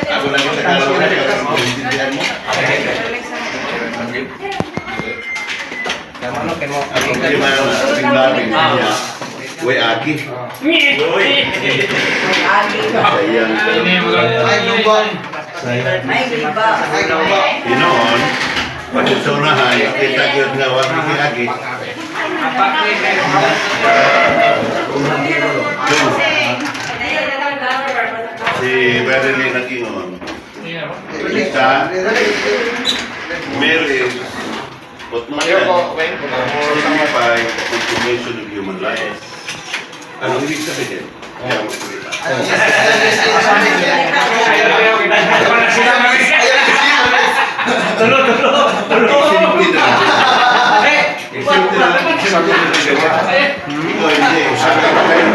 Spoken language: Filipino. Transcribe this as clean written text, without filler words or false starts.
Ako lang yung Tagalog na maintindihan mo. Ako hindi man tingnan niya. Uy, Aki. Sayang. Inoon, pagsusunahan, kita yun nga, wag ni Aki. Si Beryl nag-ingon. Isa, Mary, signify confirmation of human life. Anong ibig sabihin? Kaya magsalita. Tulo. Simple na. Simple na. Ikaw hindi. Sabi ko kayo.